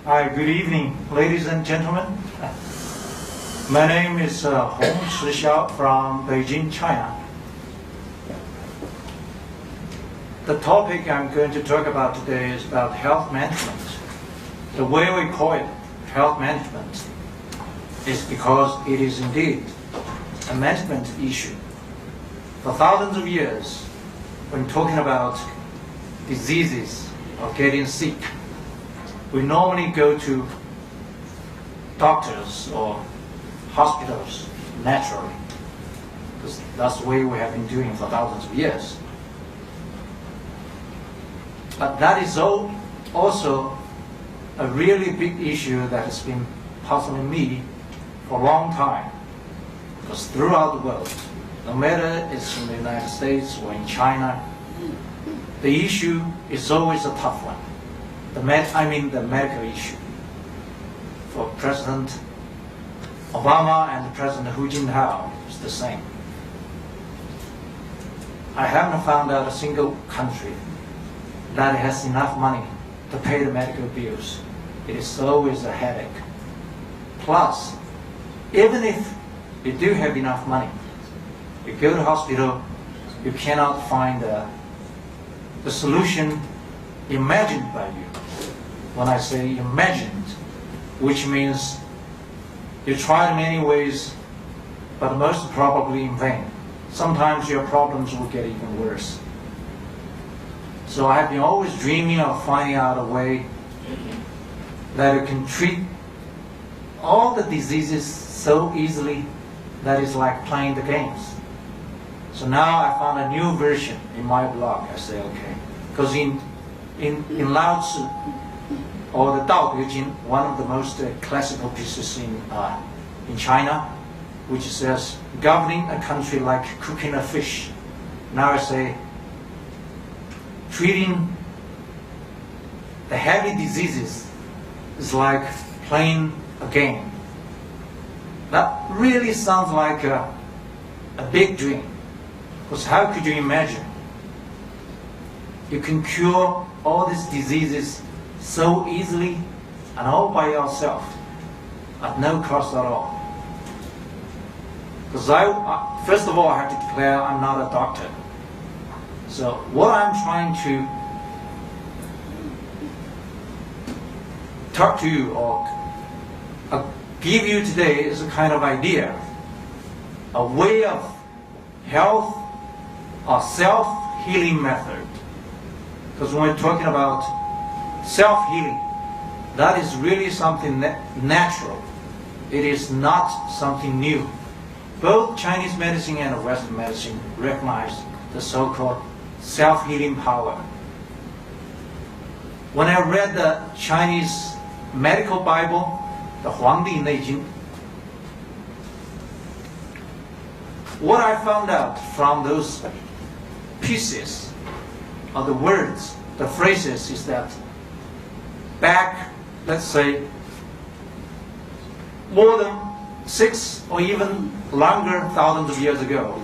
Hi, good evening, ladies and gentlemen. My name is Hongci Xiao from Beijing, China. The topic I'm going to talk about today is about health management. The way we call it health management is because it is indeed a management issue. For thousands of years, when talking about diseases or getting sick, we normally go to doctors or hospitals naturally, because that's the way we have been doing for thousands of years. But that is also a really big issue that has been puzzling me for a long time, because throughout the world, no matter it's in the United States or in China, the issue is always a tough one. The medical issue. For President Obama and President Hu Jintao, it's the same. I haven't found out a single country that has enough money to pay the medical bills. It is always a headache. Plus, even if you do have enough money, you go to the hospital, you cannot find the solution imagined by you. When I say imagined, which means you tried many ways, but most probably in vain. Sometimes your problems will get even worse. So I have been always dreaming of finding out a way that you can treat all the diseases so easily that it's like playing the games. So now I found a new version in my blog. I say, okay, because in Lao Tzu, or the Tao Te Ching, one of the most classical pieces in China, which says, governing a country like cooking a fish. Now I say, treating the heavy diseases is like playing a game. That really sounds like a big dream, because how could you imagine you can cure all these diseases so easily and all by yourself at no cost at all? Because first of all, I have to declare I'm not a doctor. So what I'm trying to talk to you or give you today is a kind of idea, a way of health or self-healing method. Because when we're talking about self-healing, that is really something natural. It is not something new. Both Chinese medicine and Western medicine recognize the so-called self-healing power. When I read the Chinese medical Bible, the Huangdi Neijing, what I found out from those pieces of the words, the phrases, is that back, let's say, more than 6 or even longer thousands of years ago,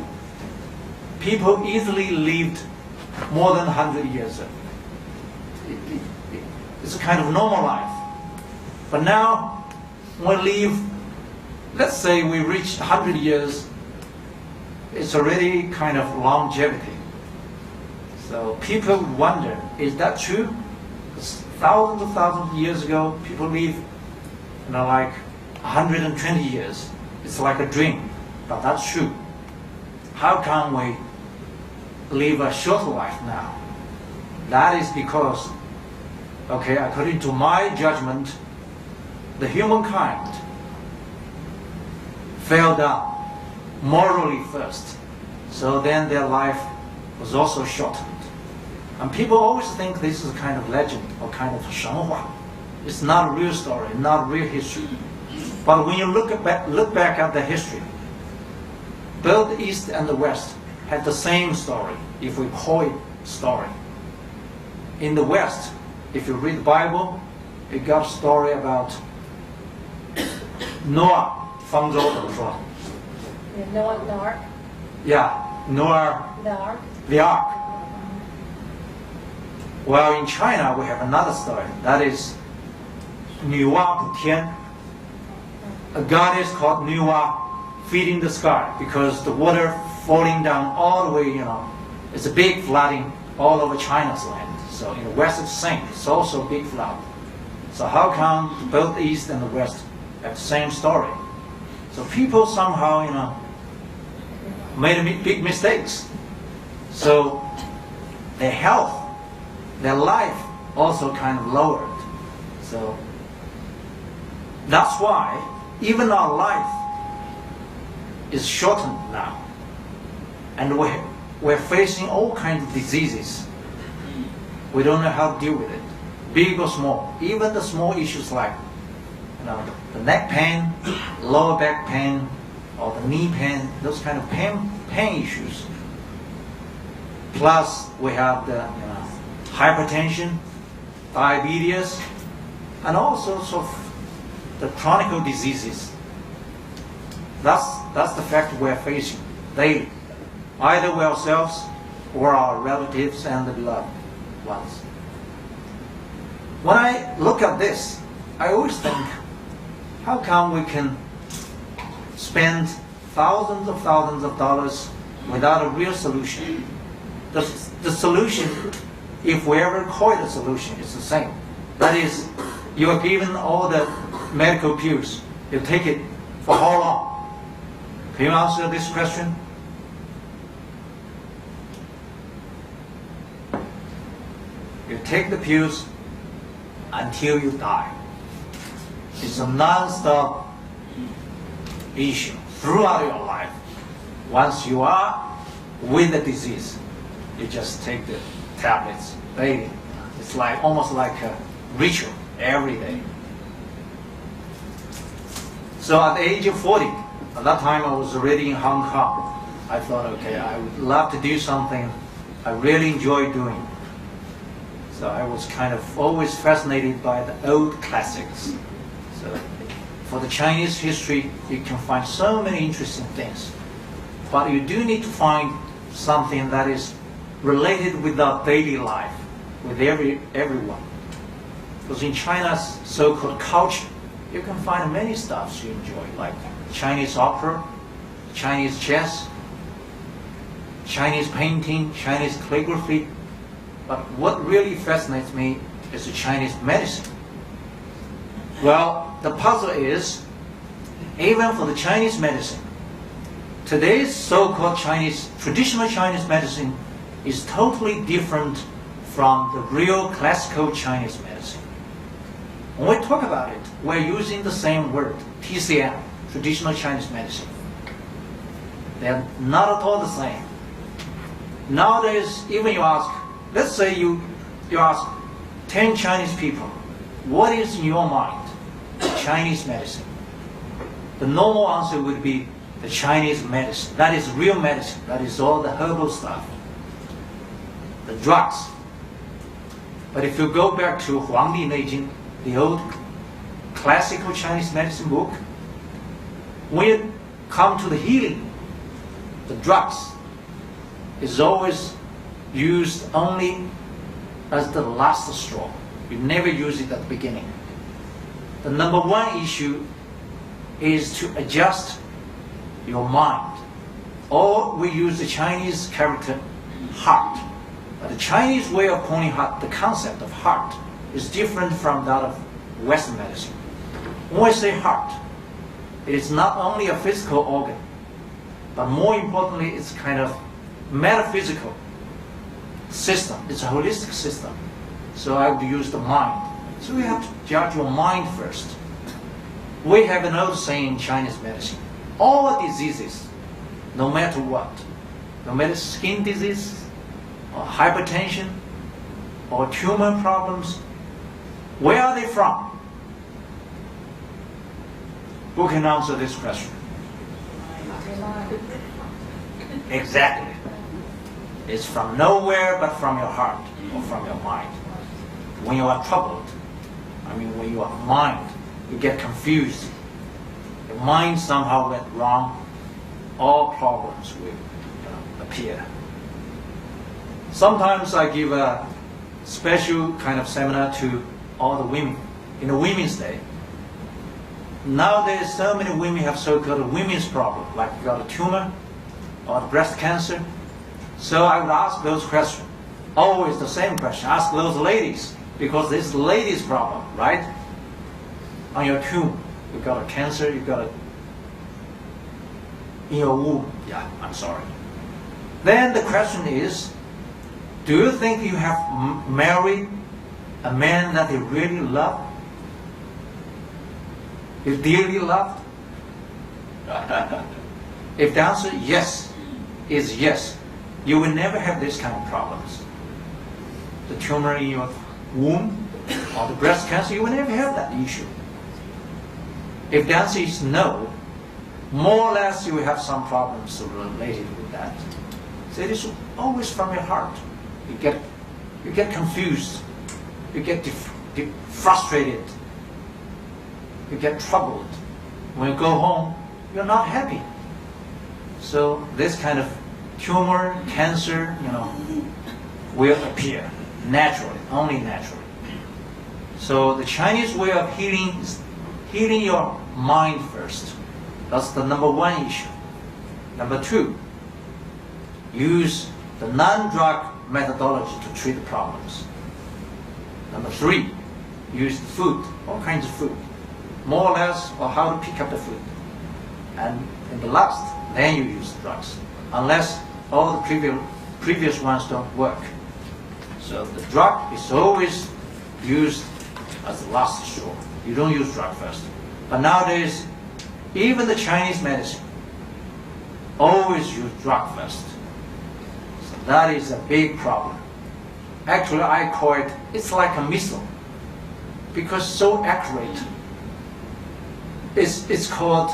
people easily lived more than 100 years. It's a kind of normal life. But now, we live, let's say we reached 100 years, it's already kind of longevity. So people wonder, is that true? Because thousands of years ago, people live, like 120 years. It's like a dream, but that's true. How can we live a shorter life now? That is because, okay, according to my judgment, the humankind fell down morally first. So then their life was also shortened. And people always think this is a kind of legend or kind of 神话. It's not a real story, not real history. But when you look back at the history, both the East and the West have the same story, if we call it story. In the West, if you read the Bible, it got a story about Noah, 方舟怎么说? Noah, the ark. Yeah, Noah, The ark. the ark. Well, in China, we have another story. That is 女娲补天, a goddess called Nuwa feeding the sky because the water falling down all the way, it's a big flooding all over China's land. So in the west it's the same, it's also a big flood. So how come both the east and the west have the same story? So people somehow, made big mistakes. So their health, their life also kind of lowered. So that's why even our life is shortened now. And we're facing all kinds of diseases. We don't know how to deal with it, big or small. Even the small issues like the neck pain, lower back pain, or the knee pain, those kind of pain issues. Plus we have the hypertension, diabetes, and all sorts of the chronic diseases. That's the fact we're facing daily, either we ourselves or our relatives and the beloved ones. When I look at this, I always think, how come we can spend thousands of dollars without a real solution? The solution, if we ever call it a solution, is the same. That is, you are given all the medical pills. You take it for how long? Can you answer this question? You take the pills until you die. It's a non-stop issue throughout your life. Once you are with the disease, you just take the tablets daily. It's almost like a ritual every day. So at the age of 40, at that time I was already in Hong Kong. I thought, okay, I would love to do something I really enjoy doing. So I was kind of always fascinated by the old classics. So for the Chinese history, you can find so many interesting things. But you do need to find something that is related with our daily life, with everyone. Because in China's so-called culture, you can find many stuffs you enjoy, like Chinese opera, Chinese chess, Chinese painting, Chinese calligraphy. But what really fascinates me is the Chinese medicine. Well, the puzzle is, even for the Chinese medicine, today's so-called traditional Chinese medicine is totally different from the real classical Chinese medicine. When we talk about it, we're using the same word, TCM, traditional Chinese medicine. They're not at all the same. Nowadays, even you ask, let's say you ask 10 Chinese people, what is in your mind Chinese medicine? The normal answer would be the Chinese medicine. That is real medicine. That is all the herbal stuff, the drugs. But if you go back to Huangdi Neijing, the old classical Chinese medicine book, when you come to the healing, the drugs is always used only as the last straw. You never use it at the beginning. The number one issue is to adjust your mind. Or we use the Chinese character heart. But the Chinese way of calling heart, the concept of heart, is different from that of Western medicine. When we say heart, it is not only a physical organ, but more importantly, it's kind of metaphysical system. It's a holistic system. So I would use the mind. So we have to judge your mind first. We have an old saying in Chinese medicine, all diseases, no matter what, no matter skin disease, or hypertension, or tumor problems, where are they from? Who can answer this question? Exactly. It's from nowhere but from your heart or from your mind. When you are troubled, when you are mind, you get confused. Your mind somehow went wrong, all problems will appear. Sometimes I give a special kind of seminar to all the women in the Women's Day. Nowadays, so many women have so-called women's problem, like you got a tumor or breast cancer. So I would ask those questions, always the same question. Ask those ladies, because this is the ladies' problem, right? On your tumor, you got a cancer, you got a in your womb. Yeah, I'm sorry. Then the question is, do you think you have married a man that you really love? You dearly loved? If the answer yes is yes, you will never have this kind of problems. The tumor in your womb or the breast cancer, you will never have that issue. If the answer is no, more or less you will have some problems related with that. So it is always from your heart. You get confused, you get frustrated, you get troubled. When you go home, you're not happy. So this kind of tumor, cancer, will appear naturally, only naturally. So the Chinese way of healing is healing your mind first. That's the number one issue. Number two, use the non-drug methodology to treat the problems. Number three, use food, all kinds of food, more or less, or how to pick up the food. And in the last, then you use drugs, unless all the previous ones don't work. So the drug is always used as the last resort. You don't use drug first. But nowadays, even the Chinese medicine always use drug first. So that is a big problem. Actually, I call it, it's like a missile, because so accurate. It's called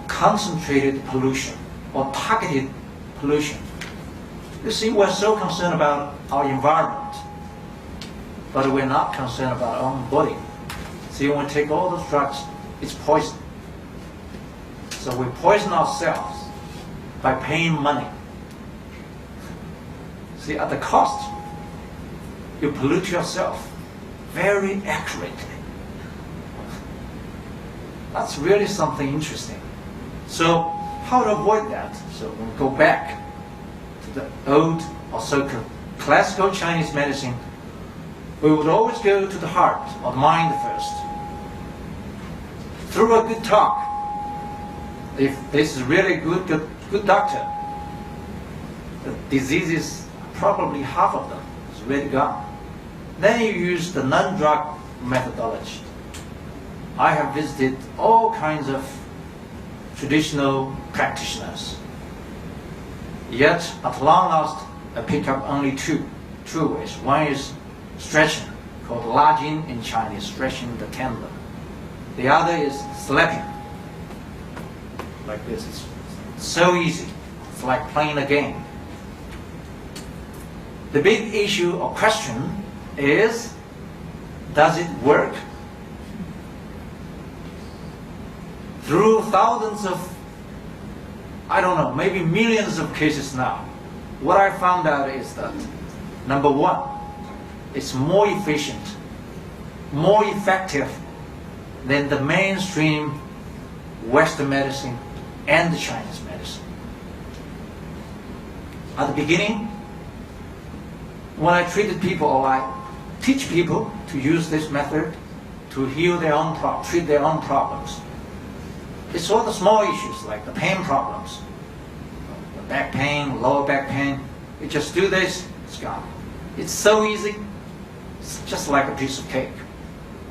concentrated pollution or targeted pollution. You see, we're so concerned about our environment, but we're not concerned about our own body. See, when we take all those drugs, it's poison. So we poison ourselves by paying money. See, at the cost, you pollute yourself very accurately. That's really something interesting. So how to avoid that? So we'll go back to the old or so-called classical Chinese medicine. We would always go to the heart or the mind first. Through a good talk, if this is really good doctor, the diseases, probably half of them is already gone. Then you use the non-drug methodology. I have visited all kinds of traditional practitioners. Yet, at long last, I pick up only two ways. One is stretching, called lajing in Chinese, stretching the tendon. The other is slapping, like this. It's so easy. It's like playing a game. The big issue or question is, does it work? Through thousands of, I don't know, maybe millions of cases now, what I found out is that, number one, it's more efficient, more effective than the mainstream Western medicine and the Chinese medicine. At the beginning, when I treated people, or I teach people to use this method to heal their own treat their own problems, it's all the small issues like the pain problems, the back pain, lower back pain. You just do this, it's gone. It's so easy. It's just like a piece of cake.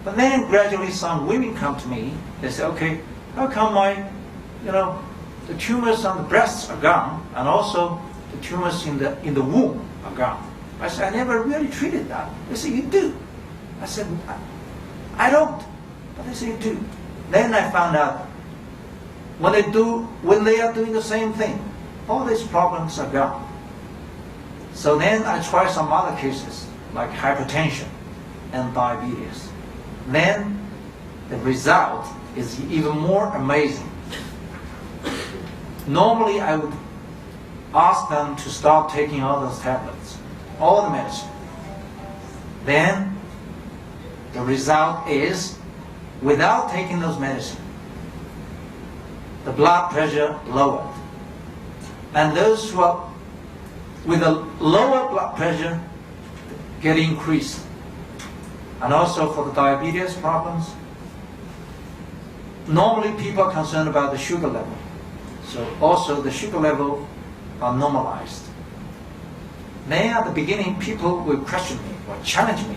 But then gradually some women come to me. They say, okay, how come the tumors on the breasts are gone, and also the tumors in the womb are gone? I said, I never really treated that. They say, you do. I said, I don't. But they say, you do. Then I found out when they are doing the same thing, all these problems are gone. So then I try some other cases like hypertension and diabetes. Then the result is even more amazing. Normally I would ask them to stop taking all those tablets, all the medicine. Then the result is without taking those medicine, the blood pressure lowered. And those who are with a lower blood pressure get increased. And also for the diabetes problems, normally people are concerned about the sugar level. So also the sugar level are normalized. Then at the beginning, people will question me or challenge me.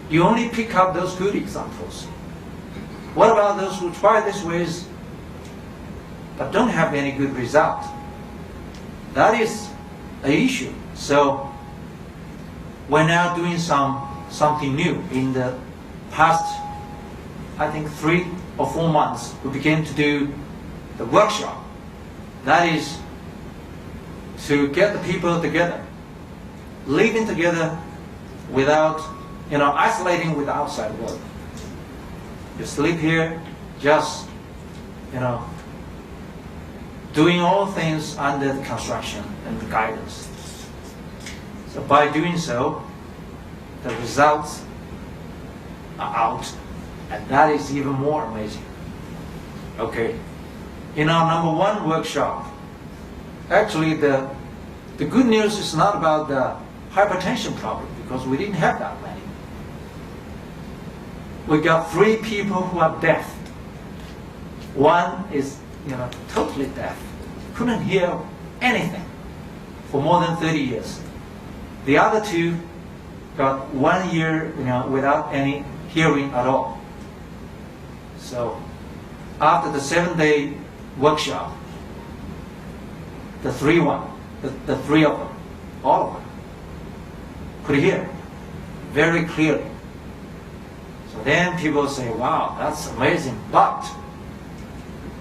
You only pick up those good examples. What about those who try this ways but don't have any good result? That is an issue. So we're now doing something new. In the past, I think 3 or 4 months, we began to do the workshop. That is to get the people together, living together without, isolating with the outside world. You sleep here, just, doing all things under the construction and the guidance. So by doing so, the results are out, and that is even more amazing. Okay, in our number 1 workshop, actually the good news is not about the hypertension problem, because we didn't have that many. We got 3 people who are deaf. One is, totally deaf, couldn't hear anything for more than 30 years. The other 2 got 1 year, without any hearing at all. So after the 7-day workshop, the 3 of them, all of them, could hear very clearly. So then people say, wow, that's amazing, but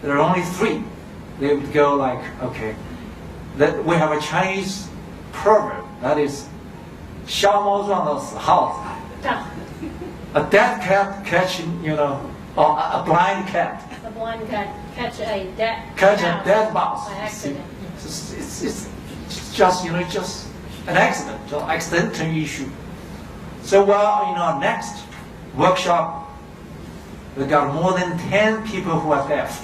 there are only 3. They would go like, okay, that we have a Chinese proverb, that is, 消猫撞到死耗子. A dead cat catching, or a blind cat. A blind cat catch a dead mouse. By accident. It's just, just an accident, an accidental issue. So while in our next workshop, we got more than 10 people who are deaf.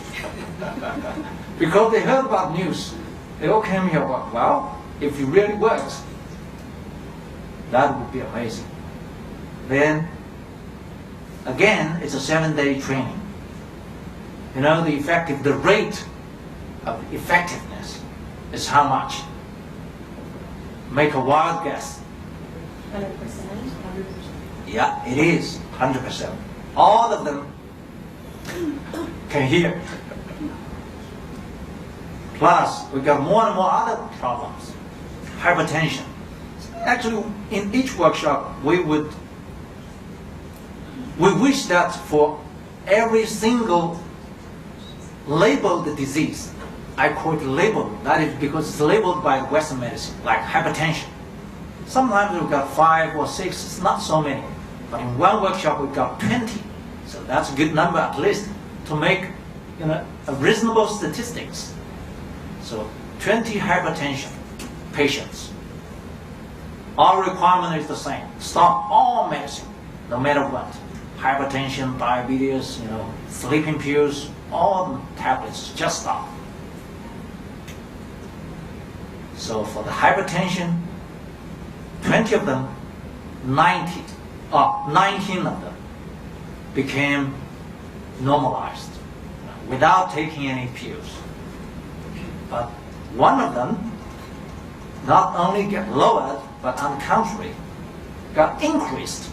Because they heard about news. They all came here, well, if it really works, that would be amazing. Then, again, it's a 7-day training. The rate of effectiveness is how much? Make a wild guess. 100%. Yeah, it is 100%. All of them can hear. Plus, we got more and more other problems. Hypertension. Actually, in each workshop, we wish that for every single labeled disease, I call it labeled, that is because it's labeled by Western medicine, like hypertension. Sometimes we've got 5 or 6, it's not so many. But in one workshop, we've got 20. So that's a good number at least to make a reasonable statistics. So 20 hypertension patients. Our requirement is the same. Stop all medicine, no matter what. Hypertension, diabetes, sleeping pills, all the tablets, just stop. So for the hypertension, 20 of them, 19 of them became normalized without taking any pills. But one of them not only get lowered, but on the contrary, got increased.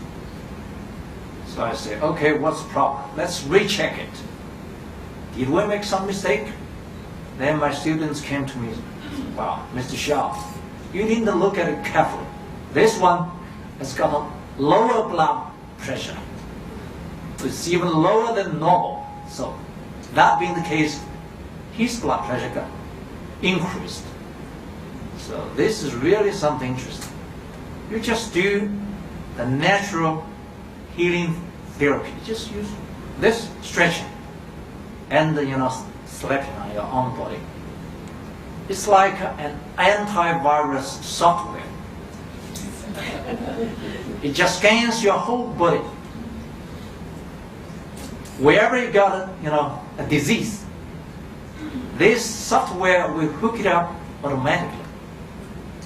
So I say, okay, what's the problem? Let's recheck it. Did we make some mistake? Then my students came to me, wow, Mr. Xiao, you need to look at it carefully. This one has got a lower blood pressure. It's even lower than normal. So that being the case, his blood pressure got increased. So this is really something interesting. You just do the natural healing therapy. Just use this stretching and slapping on your own body. It's like an antivirus software. It just scans your whole body. wherever you got a disease, this software will hook it up automatically.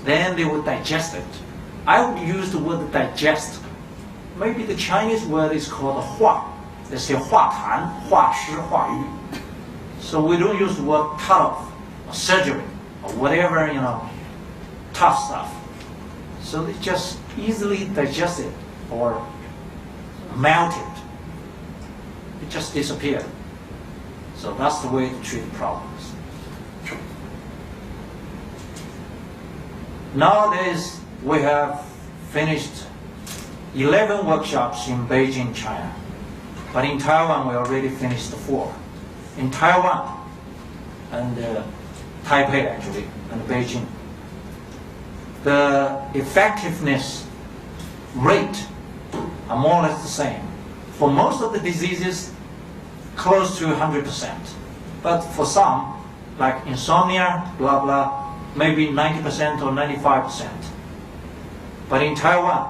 Then they will digest it. I would use the word digest. Maybe the Chinese word is called 化. They say 化痰,化湿,化瘀. So we don't use the word cut off or surgery or whatever, tough stuff. So they just easily digest it or melt it. It just disappeared. So that's the way to treat problems. Nowadays, we have finished 11 workshops in Beijing, China. But in Taiwan, we already finished 4. In Taiwan and Taipei, actually, and Beijing, the effectiveness rate are more or less the same. For most of the diseases, close to 100%. But for some, like insomnia, blah, blah, maybe 90% or 95%. But in Taiwan,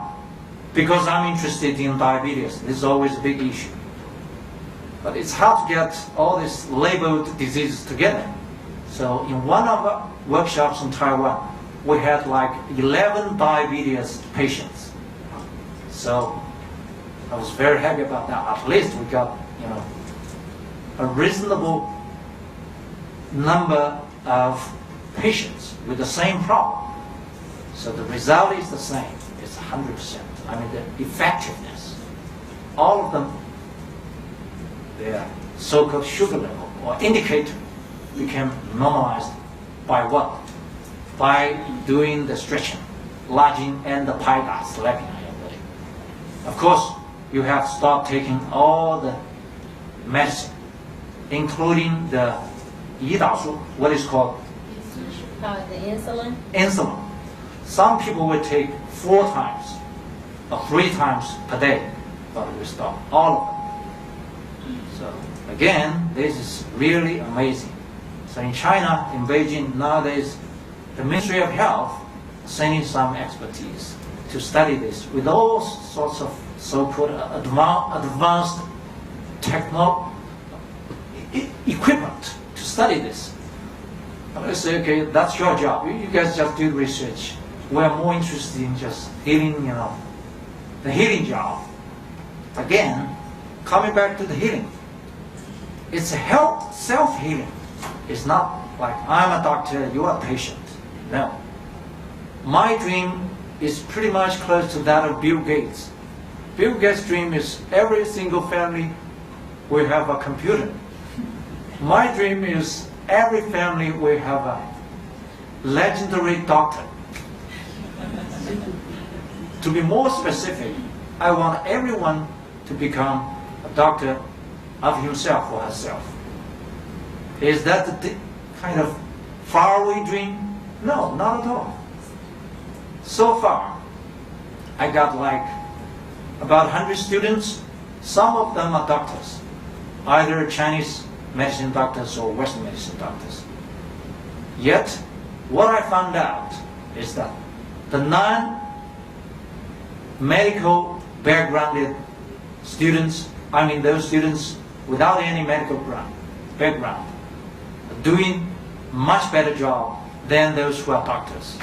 because I'm interested in diabetes, this is always a big issue. But it's hard to get all these labeled diseases together. So in one of the workshops in Taiwan, we had like 11 diabetes patients. So I was very happy about that. At least we got, a reasonable number of patients with the same problem. So the result is the same. It's 100%. I mean, the effectiveness. All of them, their so-called sugar level or indicator became normalized by what? By doing the stretching, lodging, and the pai da, slapping on your body. Of course, you have to stop taking all the medicine, including the 胰岛素, what is called the insulin. Insulin. Some people will take 4 times or 3 times per day, but we stop all of them. So again, this is really amazing. So in China, in Beijing, nowadays, the Ministry of Health is sending some expertise to study this with all sorts of so-called advanced equipment to study this. I'm going to say, okay, that's your job. You guys just do research. We're more interested in just healing, the healing job. Again, coming back to the healing. It's health, self-healing. It's not like I'm a doctor, you're a patient. No. My dream is pretty much close to that of Bill Gates. Bill Gates' dream is every single family will have a computer. My dream is every family will have a legendary doctor. To be more specific, I want everyone to become a doctor of himself or herself. Is that the kind of faraway dream? No, not at all. So far, I got like about 100 students. Some of them are doctors, either Chinese medicine doctors or Western medicine doctors. Yet, what I found out is that the non-medical backgrounded students, I mean those students without any medical background, are doing much better job than those who are doctors.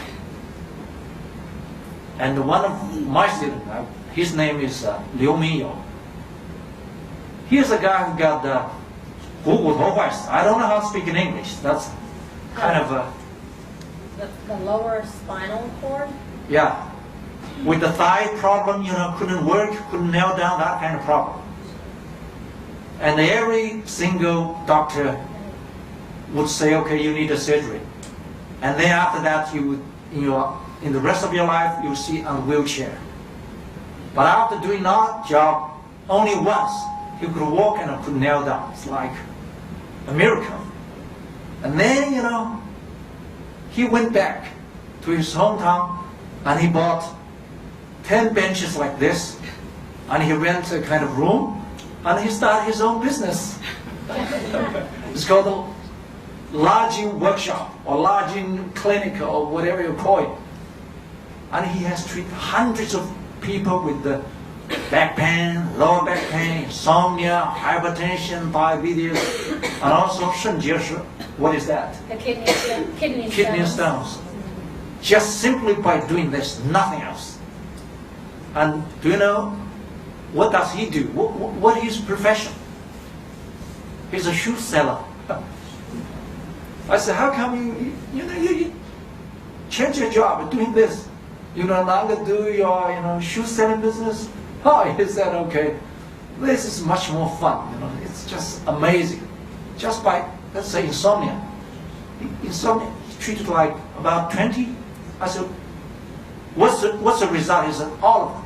And one of my students, his name is Liu Mingyou. He's a guy who got the 股骨头坏死. I don't know how to speak in English. That's kind of a... The lower spinal cord? Yeah. With the thigh problem, couldn't work, couldn't nail down, that kind of problem. And every single doctor would say, okay, you need a surgery. And then after that, you would, in the rest of your life, you'll see on a wheelchair. But after doing that job only once, he could walk and could nail down. It's like a miracle. And then, he went back to his hometown and he bought 10 benches like this, and he rent a kind of room, and he started his own business. It's called the lodging workshop or lodging clinic or whatever you call it. And he has treated hundreds of people with the back pain, lower back pain, insomnia, hypertension, diabetes, and also 肾结石. What is that? The kidney Stones. Just simply by doing this, nothing else. And do you know what does he do? What is his profession? He's a shoe seller. I said, how come you change your job doing this? You no longer do your shoe selling business? Oh, he said, okay, this is much more fun. It's just amazing. Just by, let's say, insomnia. Insomnia, he treated like about 20. I said, what's the result? He said, all of them.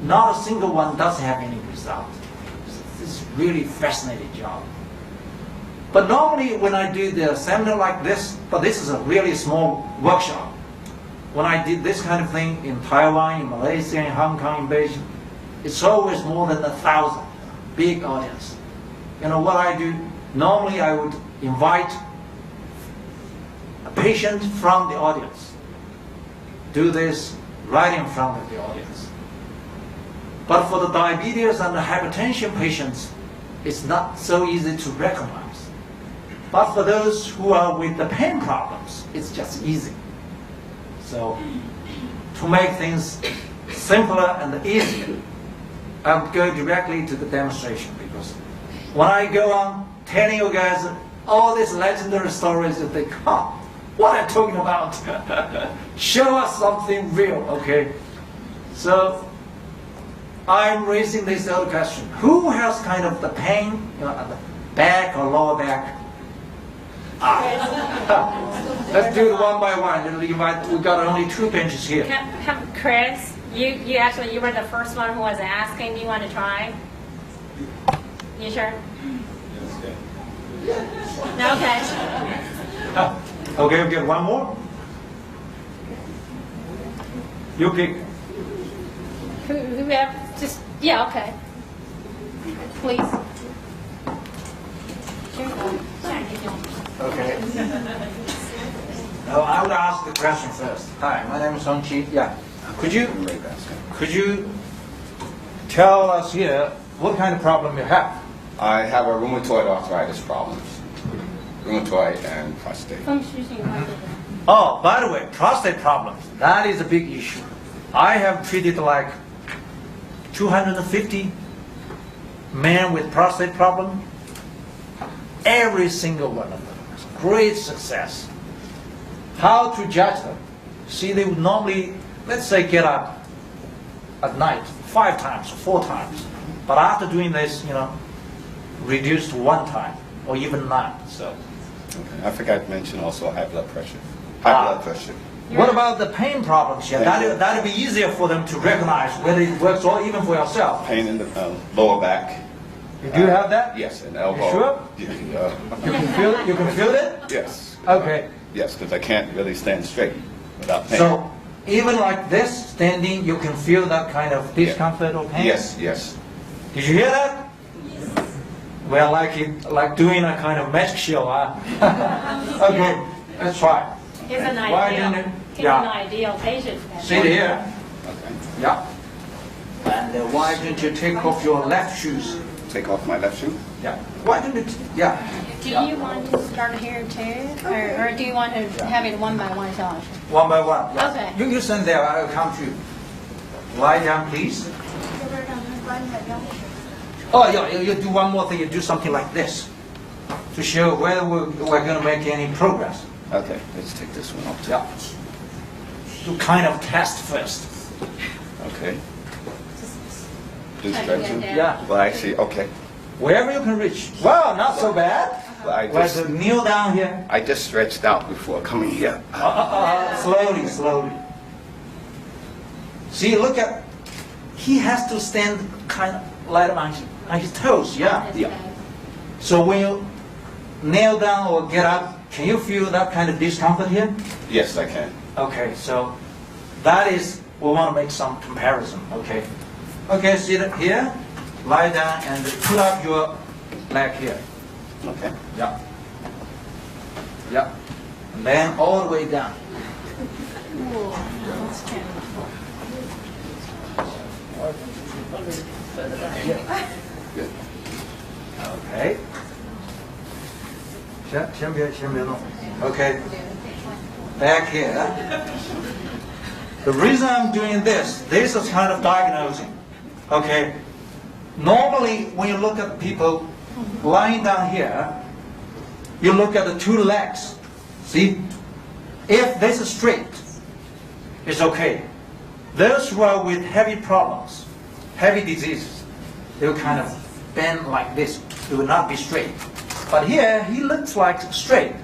Not a single one doesn't have any result. It's really fascinating job. But normally when I do the seminar like this, but this is a really small workshop. When I did this kind of thing in Taiwan, in Malaysia, in Hong Kong, in Beijing, it's always more than 1,000, big audience. What I do, normally I would invite a patient from the audience. Do this right in front of the audience. But for the diabetes and the hypertension patients, it's not so easy to recognize. But for those who are with the pain problems, it's just easy. So to make things simpler and easier, I'll go directly to the demonstration, because when I go on telling you guys all these legendary stories, you think, what am I talking about? Show us something real, okay? So I'm raising this other question. Who has kind of the pain at the back or lower back? Let's do it one by one. We got only 2 benches here. Chris, you actually, you were the first one who was asking. Do you want to try? You sure? No, okay. Okay, we get one more. You pick. Whoever, just, yeah, okay. Please. Okay. I would ask the question first. Hi, my name is Hongci. Yeah. Could you tell us here what kind of problem you have? I have a rheumatoid arthritis problems. Rheumatoid and prostate. Oh, by the way, prostate problems. That is a big issue. I have treated like 250 men with prostate problem. Every single one of them. Great success. How to judge them? See, they would normally, let's say, get up at night 5 times or 4 times. But after doing this, reduced to 1 time or even none. So. Okay. I forgot to mention also high blood pressure. High blood pressure. What about the pain problems? Yeah, that'd be easier for them to recognize whether it works or even for yourself. Pain in the lower back. You do have that? Yes, and elbow. You sure? Yeah, You can feel it? You can feel it? yes. Okay. Yes, because I can't really stand straight without pain. So even like this, standing, you can feel that kind of discomfort or pain? Yes, yes. Did you hear that? Yes. Well, like doing a kind of magic show, huh? Okay, let's try. He's an Why ideal, didn't it- he's yeah. an ideal patient. Sit here. Okay. Yeah. And why don't you take off your left shoes? Take off my left shoe. Yeah. Why don't you? Yeah. Do you want to start here too? Or do you want to have it one by one, Xiao? One by one. Yeah. Okay. You stand there. I'll come to you. Lie down, please. Oh, yeah. You do one more thing. You do something like this to show whether we're going to make any progress. Okay, let's take this one off too. Yeah. To kind of test first. Okay. Do stretching. Yeah. Well, actually, okay. Wherever you can reach. Well, not so bad. Well, I Let's just, kneel down here. I just stretched out before coming here. Slowly, slowly. See, look at. He has to stand kind of light on his toes. Yeah. Yeah. So when you kneel down or get up, can you feel that kind of discomfort here? Yes, I can. Okay, so that is, we want to make some comparison, okay? Okay, sit here, lie down, and put up your leg here. Okay. Yeah. Yeah. And then all the way down. Good. Okay. 先别弄. Okay. Back here. The reason I'm doing this is kind of diagnosing. Okay. Normally, when you look at people lying down here, you look at the two legs. See? If this is straight, it's okay. Those who are with heavy problems, heavy diseases, they will kind of bend like this. It will not be straight. But here, he looks like straight.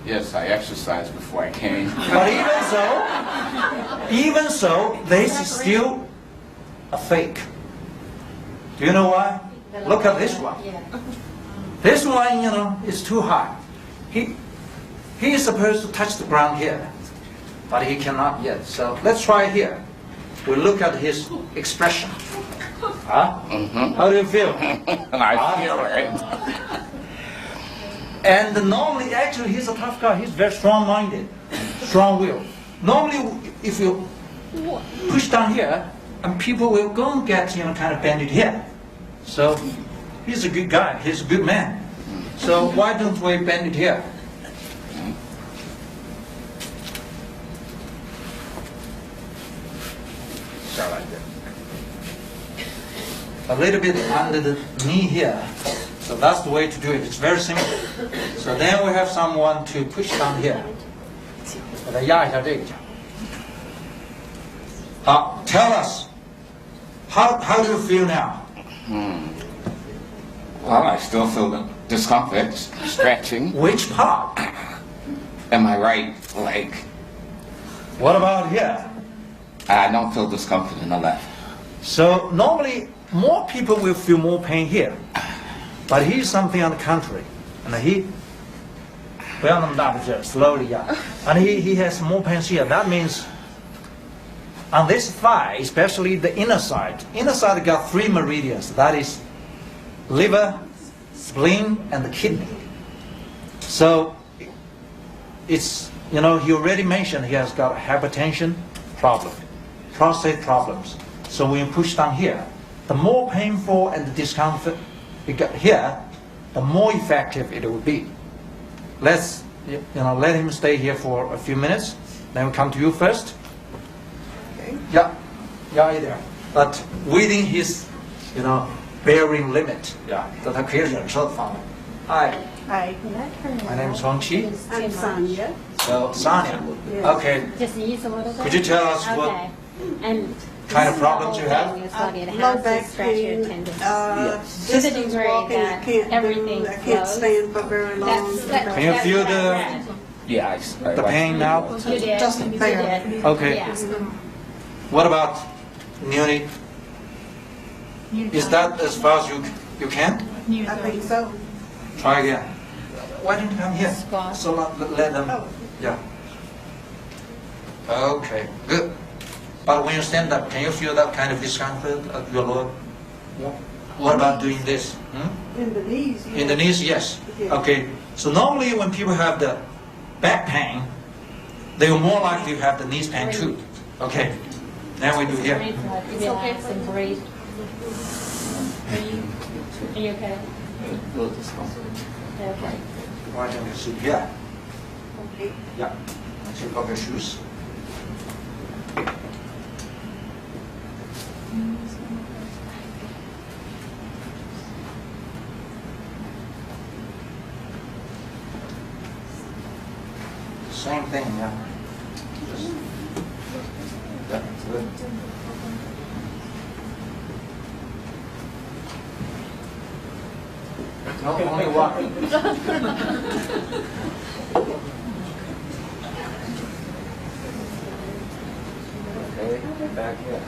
Yes, I exercised before I came. But even so, this is still a fake. Do you know why? Look at this one. This one, is too high. He is supposed to touch the ground here, but he cannot yet. So let's try here. We look at his expression. Huh? How do you feel? I feel it. And normally, actually, he's a tough guy. He's very strong-minded, strong-willed. Normally, if you push down here, and people will go and get, kind of bend it here. So he's a good guy. He's a good man. So why don't we bend it here? So like that. A little bit under the knee here. So that's the way to do it. It's very simple. So then we have someone to push down here. 把它压一下这个脚。好 tell us, how do you feel now? Well, I still feel the discomfort, stretching, Which part? in my right leg. What about here? I don't feel discomfort in the left. So normally, more people will feel more pain here. But he's something on the contrary. And he, 不要那么大的劲儿 slowly, yeah. And he has more pain here. That means on this thigh, especially the inner side got 3 meridians. That is liver, spleen, and the kidney. So it's, he already mentioned he has got a hypertension problem, prostate problems. So when you push down here, the more painful and the discomfort you get here, the more effective it will be. Let's, let him stay here for a few minutes. Then we come to you first. Okay. Yeah, there. But within his, bearing limit. Yeah, 这他可以忍受的范围. Hi, Hi, my name is Hongci. I'm Sonia. So Sonia, okay. Just ease a little bit. Could you tell us what Okay. And kind of problems you have? Low back pain, distance walking, I can't stand for very long. Can you feel the Yeah, the pain now? You did. Just You barely. did. Okay. Yeah. What about nearly? Is that as far as you can? I think so. Try again. Why don't you come here? Squat. So let them. Oh. Yeah. Okay. Good. But when you stand up, can you feel that kind of discomfort at your lower? What about doing this? In the knees. In the knees, yes. Yeah. Okay. So normally when people have the back pain, they are more likely to have the knees pain too. Okay. Then we do here. Relax and breathe. Are you okay? a little discomfort. Okay. Why don't you sit here? Okay. Yeah. Take off your shoes. Same thing, yeah. Just, yeah, good. No, only one. Okay, back here.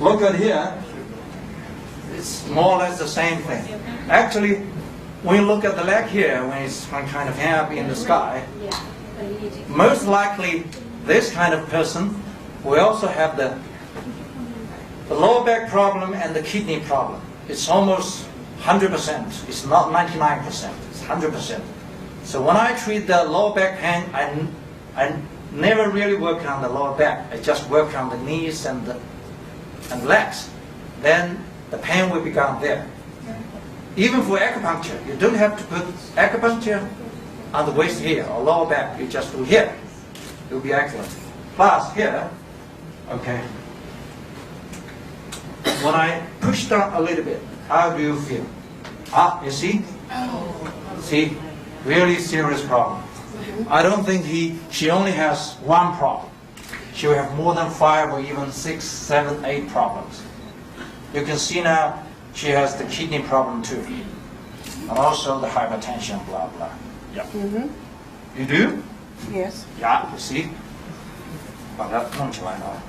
Look at here. It's more or less the same thing. Actually, when you look at the leg here, when it's kind of hang up in the sky, most likely this kind of person will also have the lower back problem and the kidney problem. It's almost 100%. It's not 99%. It's 100%. So when I treat the lower back pain, I never really work on the lower back. I just work on the knees and the and legs, then the pain will be gone there. Even for acupuncture, you don't have to put acupuncture on the waist here or lower back. You just do here. It will be excellent. Plus here, okay. When I push down a little bit, how do you feel? Ah, you see? See, really serious problem. I don't think she only has one problem. She will have more than 5 or even 6, 7, 8 problems. You can see now she has the kidney problem too. And also the hypertension, blah, blah. Yeah. You do? Yes. Yeah, you see? 把它弄起来了。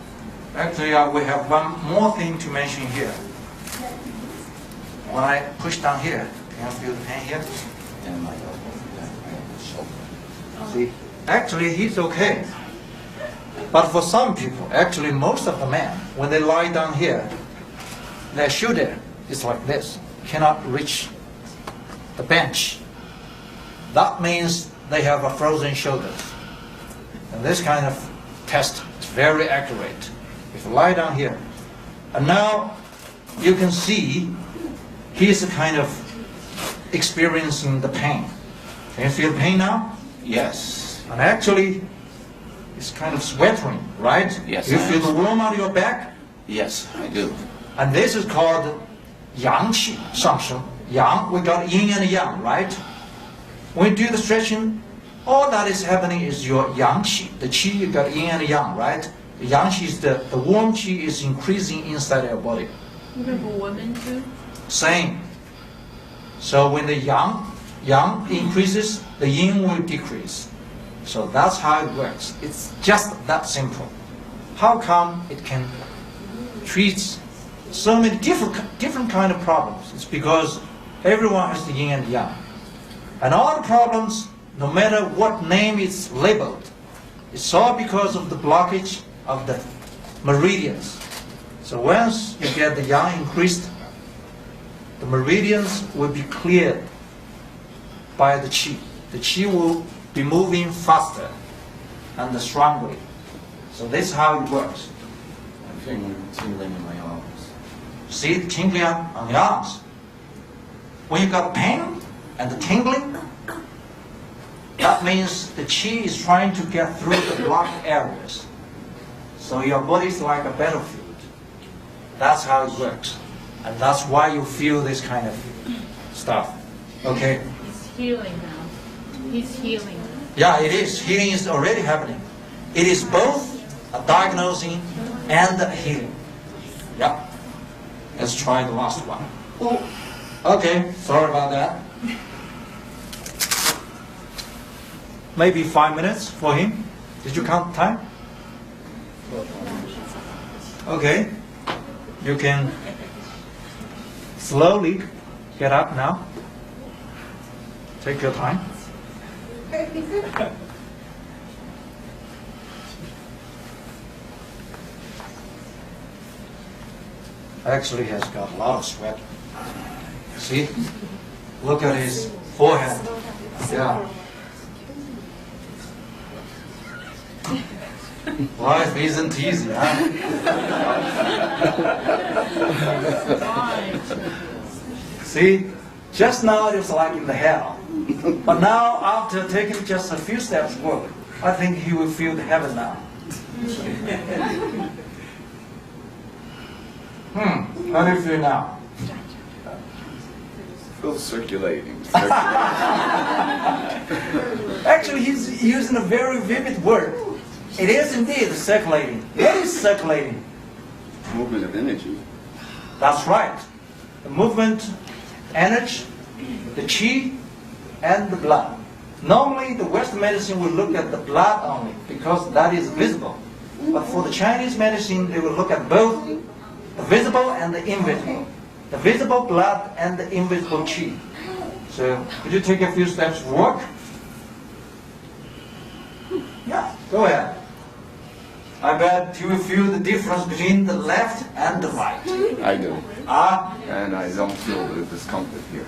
Actually, we have one more thing to mention here. When I push down here, can you feel the pain here? And my elbow, my shoulder. See? Actually, he's okay. But for some people, actually most of the men, when they lie down here, their shoulder is like this, cannot reach the bench. That means they have a frozen shoulder. And this kind of test is very accurate. If you lie down here, and now you can see he's kind of experiencing the pain. Can you feel pain now? Yes. And actually, it's kind of sweating, right? Yes, You I feel the understand. warm on your back? Yes, I do. And this is called Yang Qi, 上升. Yang, we got yin and yang, right? When you do the stretching, all that is happening is your Yang Qi. The Qi, you got yin and yang, right? The Yang Qi is the warm Qi is increasing inside your body. Even for women too? Same. So when the yang increases, the yin will decrease. So that's how it works. It's just that simple. How come it can treat so many different kind of problems? It's because everyone has the yin and yang. And all the problems, no matter what name it's labeled, it's all because of the blockage of the meridians. So once you get the yang increased, the meridians will be cleared by the qi. The qi will be moving faster and strongly. So this is how it works. I'm feeling tingling in my arms. See the tingling on the arms. When you got pain and the tingling, that means the qi is trying to get through the blocked areas. So your body is like a battlefield. That's how it works. And that's why you feel this kind of stuff. Okay? He's healing now. He's healing now. Yeah, it is. Healing is already happening. It is both a diagnosing and a healing. Yeah. Let's try the last one. Okay, sorry about that. Maybe 5 minutes for him. Did you count time? Okay. You can slowly get up now. Take your time. Actually has got a lot of sweat. See? Look at his forehead. Yeah. Life isn't easy, huh? See? Just now it was like in the hell. But now, after taking just a few steps forward, I think he will feel the heaven now. How do you feel now? Feels circulating. Actually, he's using a very vivid word. It is indeed circulating. What is circulating? Movement of energy. That's right. The movement, energy, the qi, and the blood. Normally, the Western medicine will look at the blood only because that is visible. But for the Chinese medicine, they will look at both the visible and the invisible. The visible blood and the invisible qi. So, could you take a few steps forward? Yeah, go ahead. I bet you will feel the difference between the left and the right. I do. And I don't feel the discomfort here.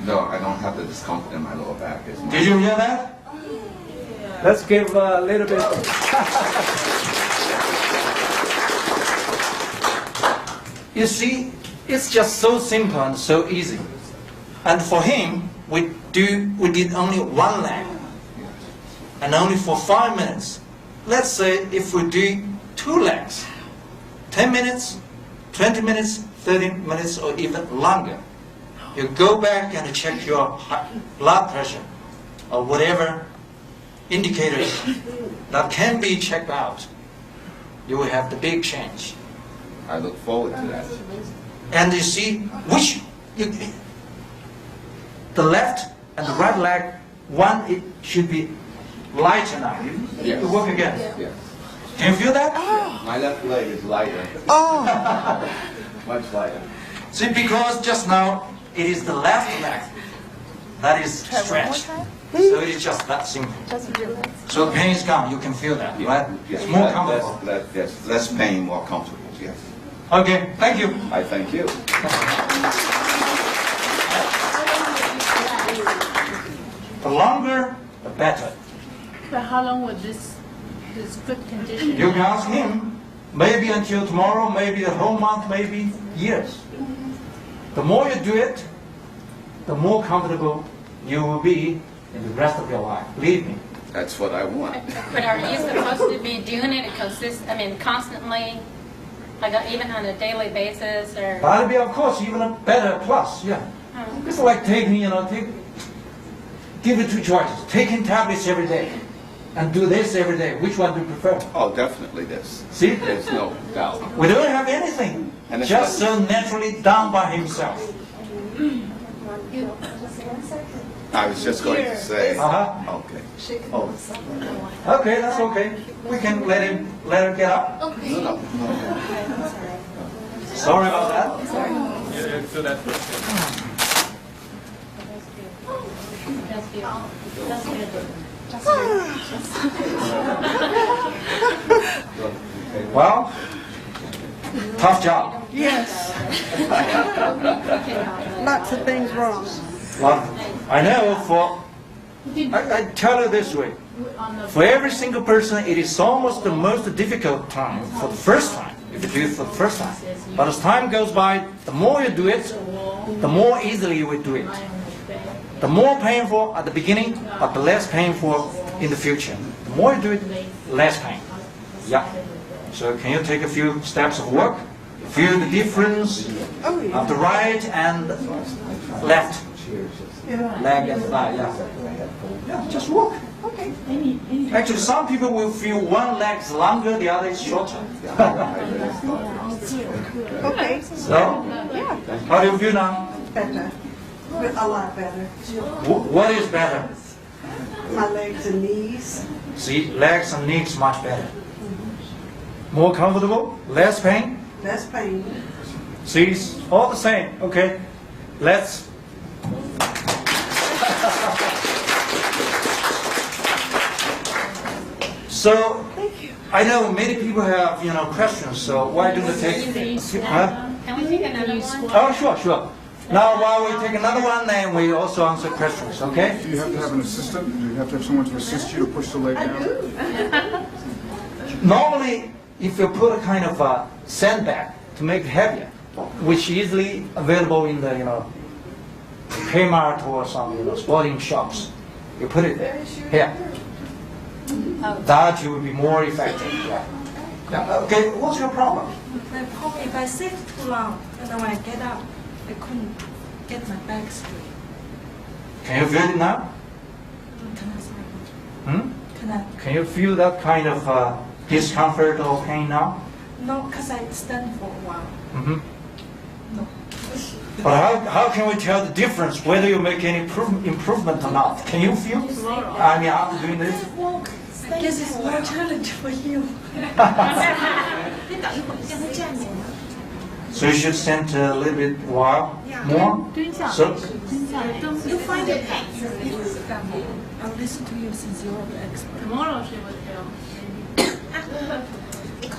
No, I don't have the discomfort in my lower back as much. did you hear that? Let's give a little bit. You see, it's just so simple and so easy. And for him, we did only one leg, and only for 5 minutes. Let's say if we do 2 legs, 10 minutes, 20 minutes, 30 minutes, or even longer. You go back and check your blood pressure or whatever indicators that can be checked out. You will have the big change. I look forward to that. And you see the left and the right leg, one it should be lighter now. Yes. You work again. Yes. Can you feel that? My left leg is lighter. Much lighter. See, because just now it is the left leg that is stretched. So it is just that simple. So the pain is gone. You can feel that, right? Yes, It's more comfortable. yes, less pain, more comfortable. Yes. Okay, thank you. I thank you. The longer, the better. But how long will this good condition? You can ask him, maybe until tomorrow, maybe a whole month, maybe years. The more you do it, the more comfortable you will be in the rest of your life. Believe me. That's what I want. But are you supposed to be doing it constantly, like even on a daily basis, or? That'll be, of course, even a better plus, yeah. It's like taking, give it 2 choices. Taking tablets every day and do this every day. Which one do you prefer? Oh, definitely this. See? There's no doubt. We don't have anything. And it's Just not- so naturally done by himself. I was just going to say. Uh-huh. Okay. Oh, Okay, that's okay. We can let her get up. no, no. Sorry about that. Well, tough job. Yes. Lots of things wrong. Well, I know I tell you this way. For every single person, it is almost the most difficult time for the first time, if you do it for the first time. But as time goes by, the more you do it, the more easily you will do it. The more painful at the beginning, but the less painful in the future. The more you do it, less pain. Yeah. So can you take a few steps of work? Feel the difference of the right and left leg and thigh. Yeah, just walk. Okay. Actually, some people will feel one leg is longer, the other is shorter. Okay. So, Yeah. how do you feel now? Better. A lot better. What is better? My legs and knees. See, legs and knees much better. More comfortable, less pain. Less pain. See, it's all the same. Okay, let's. So, I know many people have questions. So why don't we take? Huh? Can we take another one? Oh, sure. Now, while we take another one, then we also answer questions. Okay? Do you have to have an assistant? Do you have to have someone to assist you to push the leg down? Normally, if you put a kind of a sandbag to make it heavier, which is easily available in the Kmart or some sporting shops, you put it there. Here. That will be more effective. Yeah. Okay, what's your problem? My problem, if I sit too long, and then when I get up, I couldn't get my back straight. Can you feel it now? Can I? Can you feel that kind of discomfort or pain now? No, because I stand for a while. Mm-hmm. No. But how can we tell the difference whether you make any improvement or not? Can you feel? I mean, after doing this? I guess it's more challenge for you. So you should stand a little bit while more. So You find it I'll listen to you since you're the expert. Tomorrow she will tell.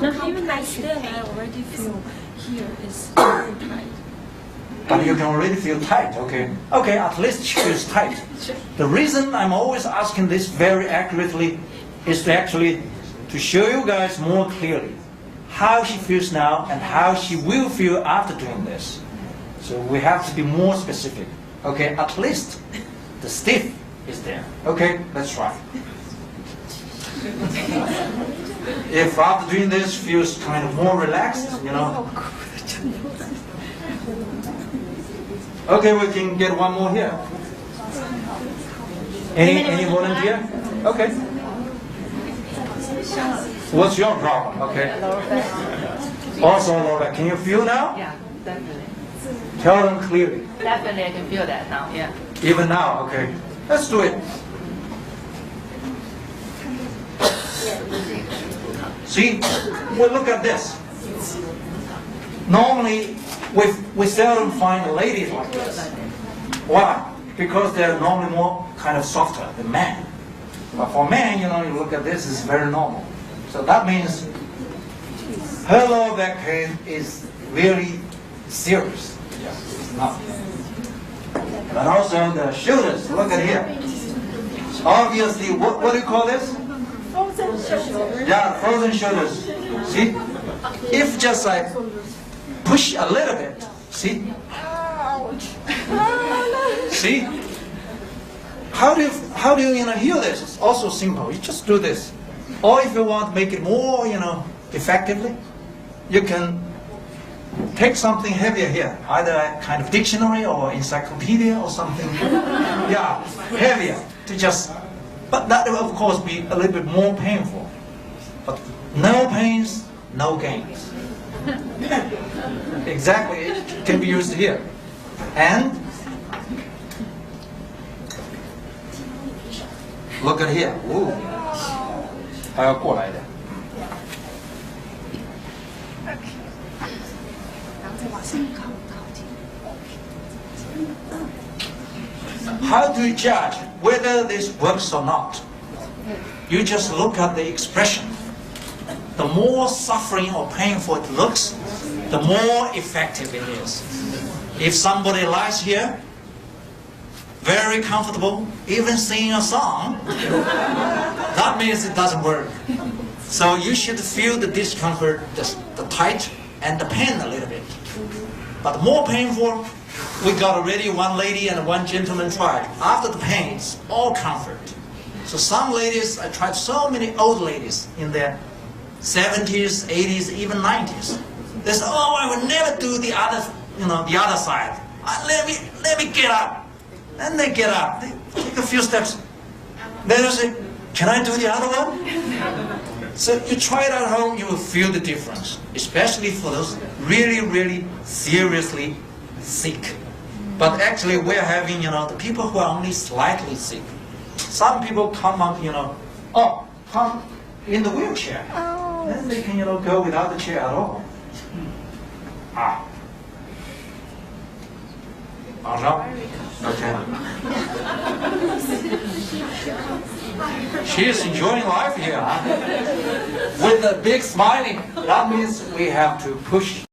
Not even I stand, I already feel here is very tight. but you can already feel tight. Okay, at least it feels tight. The reason I'm always asking this very accurately is to show you guys more clearly how she feels now and how she will feel after doing this. So we have to be more specific. Okay, at least the stiff is there. Okay, let's try. If after doing this feels kind of more relaxed, you know. Okay, we can get one more here. Any volunteer? Okay. What's your problem? Okay. Also lower back. Can you feel now? Yeah, definitely. Tell them clearly. Definitely, I can feel that now. Yeah. Even now, okay. Let's do it. See, well, look at this. Normally, we seldom find ladies like this. Why? Because they're normally more kind of softer than men. But for men, you know, you look at this, it's very normal. So that means her lower back pain is really serious. Yeah, it's not. But also the shoulders, look at here. Obviously, what do you call this? Frozen shoulders. Yeah, frozen shoulders. See? If just like push a little bit, see? See? How do you heal this? It's also simple. You just do this. Or if you want to make it more, effectively, you can take something heavier here, either a kind of dictionary or encyclopedia or something. Yeah, heavier to just. But that will of course be a little bit more painful. But no pains, no gains. Exactly, it can be used here. And look at here. Ooh. 还要过来的。How do you judge whether this works or not? You just look at the expression. The more suffering or painful it looks, the more effective it is. If somebody lies here, very comfortable, even singing a song, that means it doesn't work. So you should feel the discomfort, the tight, and the pain a little bit. But more painful, we got already one lady and one gentleman tried. After the pain, it's all comfort. So some ladies, I tried so many old ladies in their 70s, 80s, even 90s. They said, "Oh, I would never do the other, the other side. Let me get up." And they get up. They take a few steps. Then they say, "Can I do the other one?" So you try it at home, you will feel the difference, especially for those really, really seriously sick. But actually, we're having, the people who are only slightly sick. Some people come up, come in the wheelchair. Then they can, go without the chair at all. Ah. Okay. She is enjoying life here, huh? With a big smiling. That means we have to push